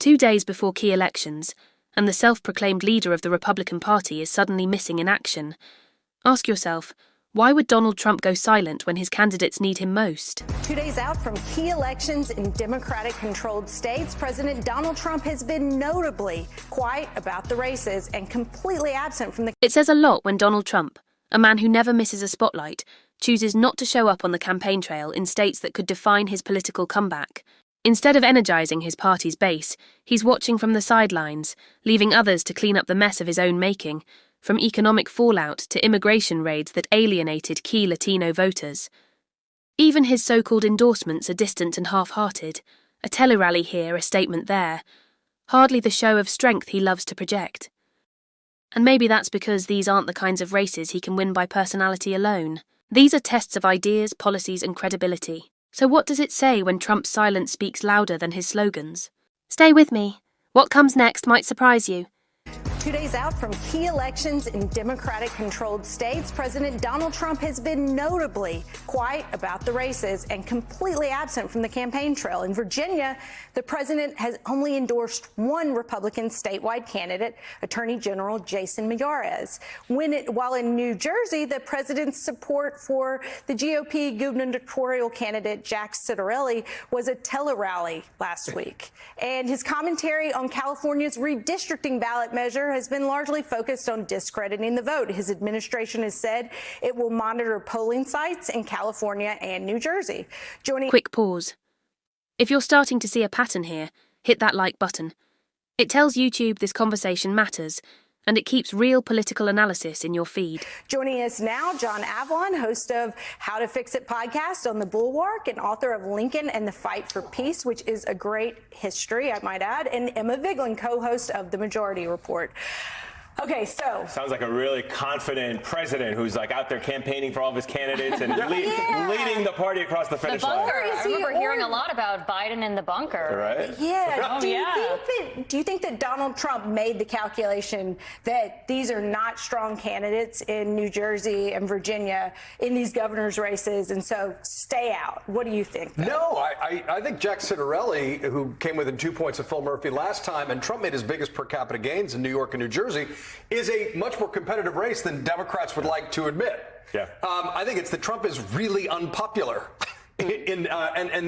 2 days before key elections, and the self-proclaimed leader of the Republican Party is suddenly missing in action. Ask yourself, why would Donald Trump go silent when his candidates need him most? 2 days out from key elections in Democratic-controlled states, President Donald Trump has been notably quiet about the races and completely absent from the... It says a lot when Donald Trump, a man who never misses a spotlight, chooses not to show up on the campaign trail in states that could define his political comeback. Instead of energizing his party's base, he's watching from the sidelines, leaving others to clean up the mess of his own making, from economic fallout to immigration raids that alienated key Latino voters. Even his so-called endorsements are distant and half-hearted, a tele-rally here, a statement there, hardly the show of strength he loves to project. And maybe that's because these aren't the kinds of races he can win by personality alone. These are tests of ideas, policies, and credibility. So what does it say when Trump's silence speaks louder than his slogans? Stay with me. What comes next might surprise you. 2 days out from key elections in Democratic-controlled states, President Donald Trump has been notably quiet about the races and completely absent from the campaign trail. In Virginia, the president has only endorsed one Republican statewide candidate, Attorney General Jason Miyares. While in New Jersey, the president's support for the GOP gubernatorial candidate Jack Ciattarelli was a tele-rally last week. And his commentary on California's redistricting ballot measure has been largely focused on discrediting the vote. His administration has said it will monitor polling sites in California and New Jersey. Quick pause. If you're starting to see a pattern here, hit that like button. It tells YouTube this conversation matters, and it keeps real political analysis in your feed. Joining us now, John Avlon, host of How to Fix It podcast on the Bulwark and author of Lincoln and the Fight for Peace, which is a great history, I might add, and Emma Vigeland, co-host of The Majority Report. Okay, so... Sounds like a really confident president who's like out there campaigning for all of his candidates and leading the party across the finish line. I remember hearing a lot about Biden in the bunker. Right? Yeah. Do you think that Donald Trump made the calculation that these are not strong candidates in New Jersey and Virginia in these governor's races, and so stay out? What do you think, though? No, I think Jack Ciattarelli, who came within 2 points of Phil Murphy last time, and Trump made his biggest per capita gains in New York and New Jersey, is a much more competitive race than Democrats would like to admit. Yeah. I think it's that Trump is really unpopular. And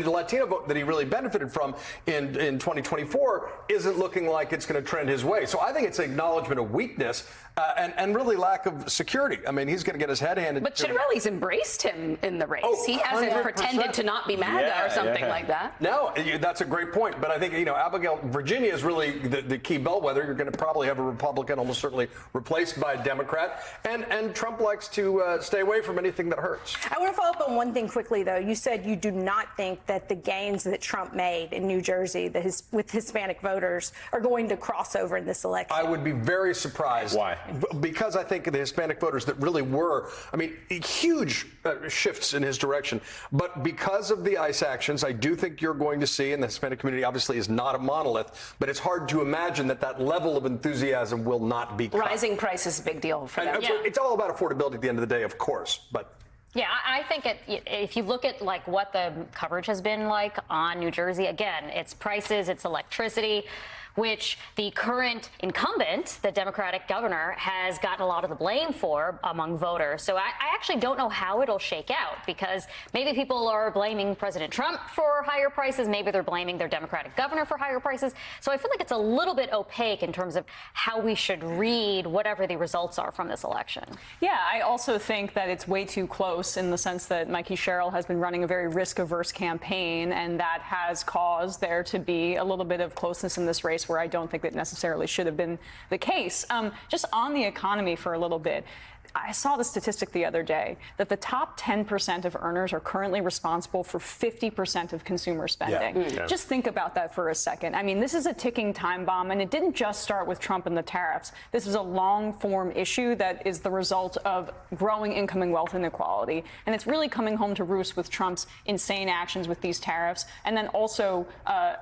the Latino vote that he really benefited from in 2024 isn't looking like it's going to trend his way. So I think it's an acknowledgement of weakness and really lack of security. I mean, he's going to get his head handed. But Ciattarelli's embraced him in the race. Oh, he hasn't 100%. pretended to not be MAGA or something like that. No, that's a great point. But I think, Abigail, Virginia is really the key bellwether. You're going to probably have a Republican almost certainly replaced by a Democrat. And Trump likes to stay away from anything that hurts. I want to follow up on one thing quickly, though. You said you do not think that the gains that Trump made in New Jersey with Hispanic voters are going to cross over in this election. I would be very surprised. Why? Because I think the Hispanic voters that really were, huge shifts in his direction. But because of the ICE actions, I do think you're going to see, and the Hispanic community obviously is not a monolith, but it's hard to imagine that level of enthusiasm will not be cut. Rising price is a big deal for them. It's all about affordability at the end of the day, of course, but... Yeah, I think if you look at what the coverage has been like on New Jersey, again, it's prices, it's electricity, which the current incumbent, the Democratic governor, has gotten a lot of the blame for among voters. So I actually don't know how it'll shake out, because maybe people are blaming President Trump for higher prices. Maybe they're blaming their Democratic governor for higher prices. So I feel like it's a little bit opaque in terms of how we should read whatever the results are from this election. Yeah, I also think that it's way too close in the sense that Mikey Sherrill has been running a very risk-averse campaign, and that has caused there to be a little bit of closeness in this race where I don't think that necessarily should have been the case. Just on the economy for a little bit, I saw the statistic the other day that the top 10% of earners are currently responsible for 50% of consumer spending. Yeah. Just think about that for a second. I mean, this is a ticking time bomb, and it didn't just start with Trump and the tariffs. This is a long-form issue that is the result of growing income and wealth inequality, and it's really coming home to roost with Trump's insane actions with these tariffs, and then also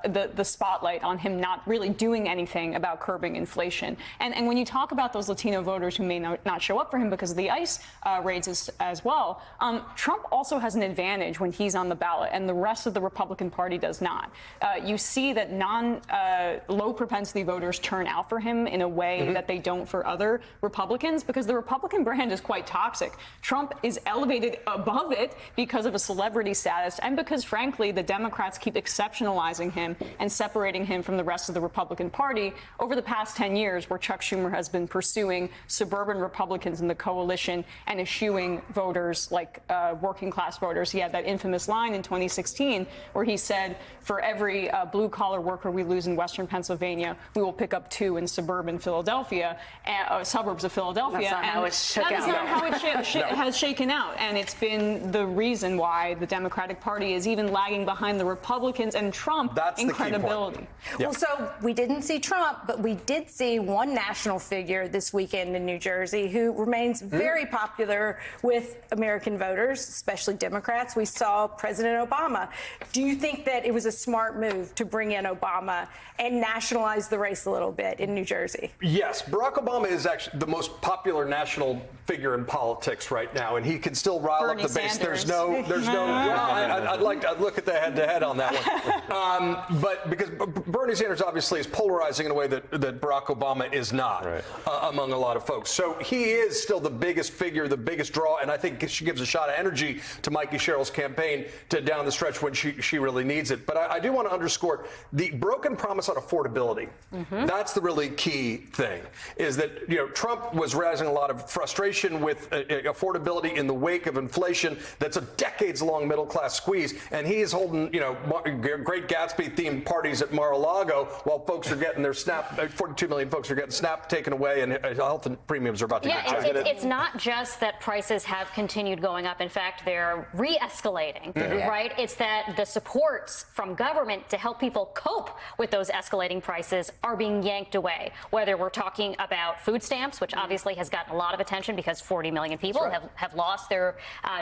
the spotlight on him not really doing anything about curbing inflation. And when you talk about those Latino voters who may not show up for him because of the ICE raids as well. Trump also has an advantage when he's on the ballot, and the rest of the Republican Party does not. You see that low propensity voters turn out for him in a way that they don't for other Republicans, because the Republican brand is quite toxic. Trump is elevated above it because of a celebrity status and because, frankly, the Democrats keep exceptionalizing him and separating him from the rest of the Republican Party over the past 10 years, where Chuck Schumer has been pursuing suburban Republicans in the coalition and eschewing voters like working class voters. He had that infamous line in 2016 where he said, for every blue collar worker we lose in Western Pennsylvania, we will pick up 2 in suburban Philadelphia, suburbs of Philadelphia. That's not how it shook out. That is not how it has shaken out. And it's been the reason why the Democratic Party is even lagging behind the Republicans and Trump in credibility. Well, so we didn't see Trump, but we did see one national figure this weekend in New Jersey who remains very popular with American voters, especially Democrats. We saw President Obama. Do you think that it was a smart move to bring in Obama and nationalize the race a little bit in New Jersey? Yes, Barack Obama is actually the most popular national figure in politics right now, and he can still rile Bernie up the base. Sanders. There's no. I'd look at the head-to-head on that one. But because Bernie Sanders obviously is polarizing in a way that Barack Obama is not among a lot of folks. So he is still the biggest figure, the biggest draw, and I think she gives a shot of energy to Mikey Sherrill's campaign to down the stretch when she really needs it. But I do want to underscore the broken promise on affordability. That's the really key thing, is that Trump was raising a lot of frustration with affordability in the wake of inflation. That's a decades-long middle-class squeeze, and he is holding Great Gatsby-themed parties at Mar-a-Lago while folks are getting their SNAP. 42 million folks are getting SNAP taken away, and health and premiums are about to get charged. It's not just that prices have continued going up. In fact, they're re-escalating, right? It's that the supports from government to help people cope with those escalating prices are being yanked away. Whether we're talking about food stamps, which obviously has gotten a lot of attention because 40 million people have lost their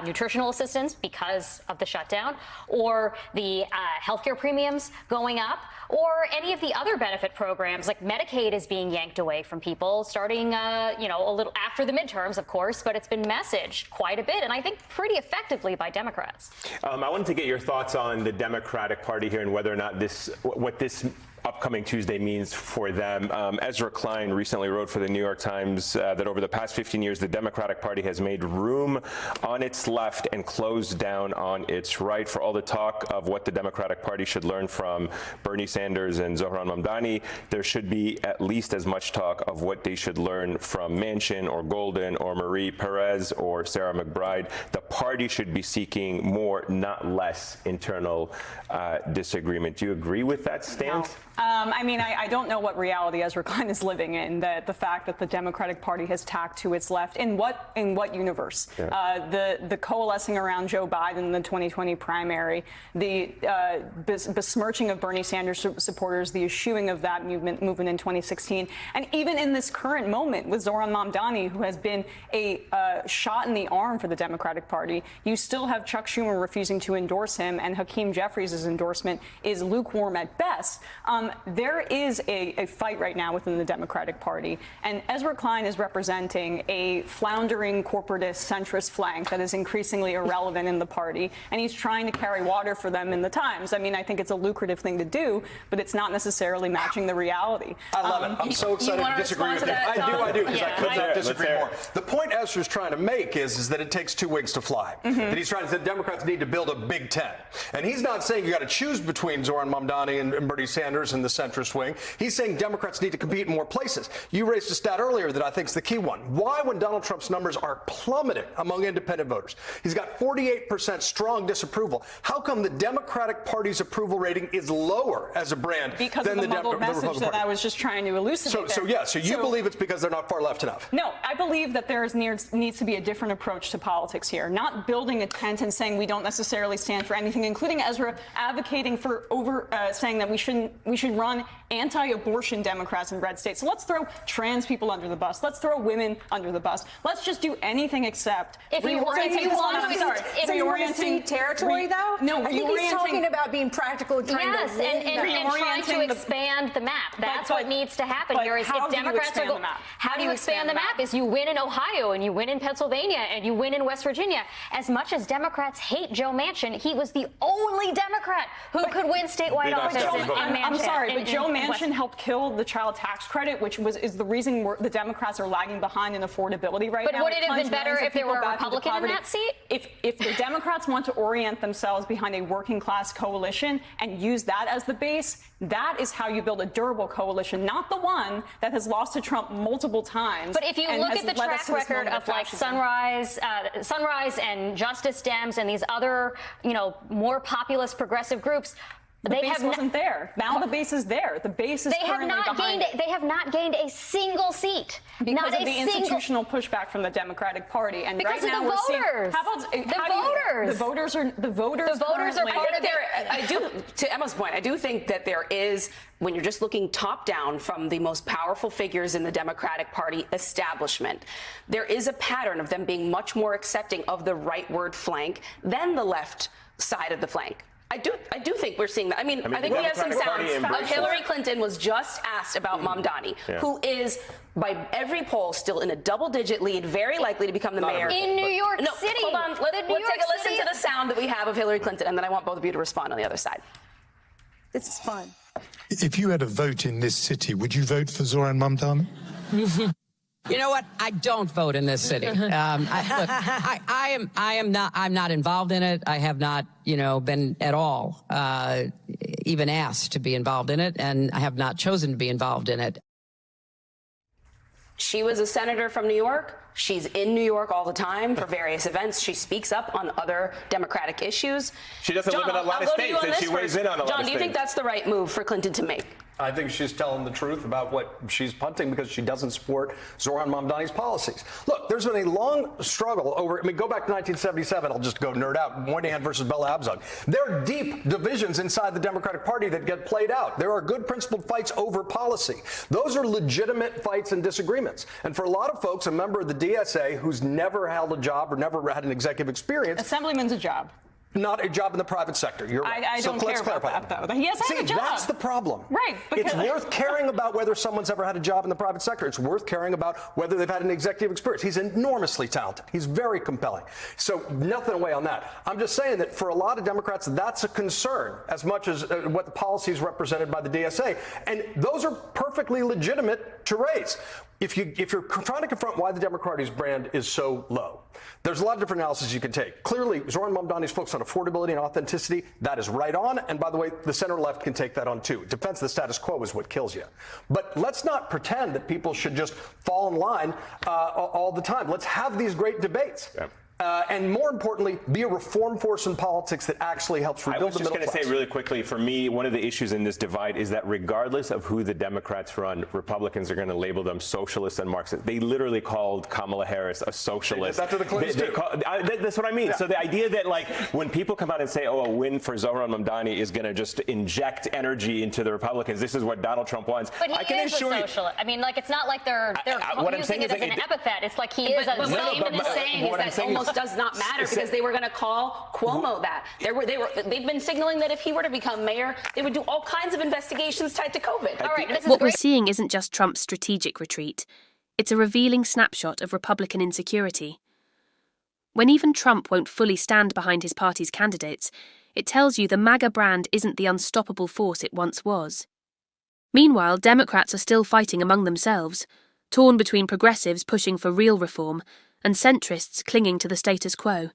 nutritional assistance because of the shutdown, or the healthcare premiums going up, or any of the other benefit programs like Medicaid is being yanked away from people starting, a little after the midterms, of course, but it's been messaged quite a bit, and I think pretty effectively by Democrats. I wanted to get your thoughts on the Democratic Party here and whether or not what this upcoming Tuesday means for them. Ezra Klein recently wrote for the New York Times that over the past 15 years, the Democratic Party has made room on its left and closed down on its right. For all the talk of what the Democratic Party should learn from Bernie Sanders and Zohran Mamdani, there should be at least as much talk of what they should learn from Manchin or Golden or Marie Perez or Sarah McBride. The party should be seeking more, not less, internal disagreement. Do you agree with that stance? No. I don't know what reality Ezra Klein is living in. The fact that the Democratic Party has tacked to its left in what universe? The coalescing around Joe Biden in the 2020 primary, the besmirching of Bernie Sanders supporters, the eschewing of that movement in 2016, and even in this current moment with Zohran Mamdani, who has been a shot in the arm for the Democratic Party, you still have Chuck Schumer refusing to endorse him, and Hakeem Jeffries' endorsement is lukewarm at best. There is a fight right now within the Democratic Party, and Ezra Klein is representing a floundering corporatist centrist flank that is increasingly irrelevant in the party, and he's trying to carry water for them in the Times. I think it's a lucrative thing to do, but it's not necessarily matching the reality. I love it. I'm so excited to disagree with you. I do, because I could not disagree more. The point Ezra's trying to make is that it takes 2 wings to fly. That he's trying to say Democrats need to build a Big Ten. And he's not saying you got to choose between Zohran Mamdani and Bernie Sanders and the centrist wing. He's saying Democrats need to compete in more places. You raised a stat earlier that I think is the key one. Why, when Donald Trump's numbers are plummeting among independent voters, he's got 48% strong disapproval. How come the Democratic Party's approval rating is lower as a brand because than of the muddled message Republican that Party? I was just trying to elucidate. So you believe it's because they're not far left enough? No, I believe that there needs to be a different approach to politics here. Not building a tent and saying we don't necessarily stand for anything, including Ezra advocating for saying that we should should run anti-abortion Democrats in red states. So let's throw trans people under the bus. Let's throw women under the bus. Let's just do anything except reorienting territory, though? No, I think he's talking about being practical and trying to win. And trying to expand the map. That's what needs to happen here. Is if Democrats are going, how do you expand the map? Is you win in Ohio and you win in Pennsylvania and you win in West Virginia. As much as Democrats hate Joe Manchin, he was the only Democrat who could win statewide office in Manchin. I'm sorry, but Joe Manchin helped kill the child tax credit, which is the reason the Democrats are lagging behind in affordability right now. But would it have been better if there were a Republican in that seat? If the Democrats want to orient themselves behind a working class coalition and use that as the base, that is how you build a durable coalition, not the one that has lost to Trump multiple times. But if you look at the track record of like Sunrise and Justice Dems and these other, more populist progressive groups, the base wasn't there. Now the base is there. The base is currently behind it. They have not gained a single seat. Because of the institutional pushback from the Democratic Party. And because right now of the voters. The voters are part of their. To Emma's point, I do think that there is, when you're just looking top down from the most powerful figures in the Democratic Party establishment, there is a pattern of them being much more accepting of the rightward flank than the left side of the flank. I do think we're seeing that. I think we have some sounds of Hillary Clinton was just asked about Mamdani, who is, by every poll, still in a double-digit lead, very likely to become the mayor. In New York City. Hold on. Let's take a listen to the sound that we have of Hillary Clinton, and then I want both of you to respond on the other side. This is fun. If you had a vote in this city, would you vote for Zoran Mamdani? You know what? I don't vote in this city. I'm not involved in it. I have not, been at all even asked to be involved in it, and I have not chosen to be involved in it. She was a senator from New York. She's in New York all the time for various events. She speaks up on other Democratic issues. She doesn't live in a lot of states, and she weighs in on a lot of John, states. do you think that's the right move for Clinton to make? I think she's telling the truth about what she's punting because she doesn't support Zoran Mamdani's policies. Look, there's been a long struggle over, go back to 1977. I'll just go nerd out. Moynihan versus Bella Abzug. There are deep divisions inside the Democratic Party that get played out. There are good principled fights over policy. Those are legitimate fights and disagreements. And for a lot of folks, a member of the DSA who's never held a job or never had an executive experience. Assemblyman's a job. Not a job in the private sector. You're right. I don't care about that, though. He has had a job. That's the problem. Right. It's worth caring about whether someone's ever had a job in the private sector. It's worth caring about whether they've had an executive experience. He's enormously talented. He's very compelling. So nothing away on that. I'm just saying that for a lot of Democrats, that's a concern as much as what the policies represented by the DSA. And those are perfectly legitimate to raise. If you're trying to confront why the Democratic brand is so low, there's a lot of different analysis you can take. Clearly, Zoran Mamdani's focus on affordability and authenticity, that is right on. And by the way, the center-left can take that on too. Defense of the status quo is what kills you. But let's not pretend that people should just fall in line all the time. Let's have these great debates. Yeah. And more importantly, be a reform force in politics that actually helps rebuild the middle class. I was just going to say really quickly, for me, one of the issues in this divide is that regardless of who the Democrats run, Republicans are going to label them socialists and Marxists. They literally called Kamala Harris a socialist. They did that to the Clintons, that's what I mean. Yeah. So the idea that, when people come out and say, oh, a win for Zoran Mamdani is going to just inject energy into the Republicans, this is what Donald Trump wants. But he is a socialist. It's not like they're using it as an epithet. It's like he is a But what Eamon is saying is that almost does not matter because they were going to call Cuomo that. They've been signaling that if he were to become mayor, they would do all kinds of investigations tied to COVID. All right, what we're seeing isn't just Trump's strategic retreat. It's a revealing snapshot of Republican insecurity. When even Trump won't fully stand behind his party's candidates, it tells you the MAGA brand isn't the unstoppable force it once was. Meanwhile, Democrats are still fighting among themselves, torn between progressives pushing for real reform and centrists clinging to the status quo.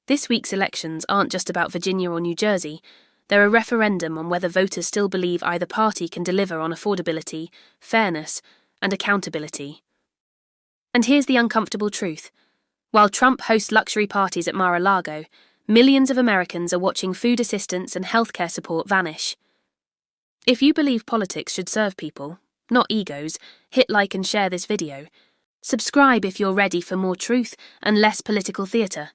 This week's elections aren't just about Virginia or New Jersey. They're a referendum on whether voters still believe either party can deliver on affordability, fairness, and accountability. And here's the uncomfortable truth. While Trump hosts luxury parties at Mar-a-Lago, millions of Americans are watching food assistance and healthcare support vanish. If you believe politics should serve people, not egos, hit like and share this video. Subscribe if you're ready for more truth and less political theatre.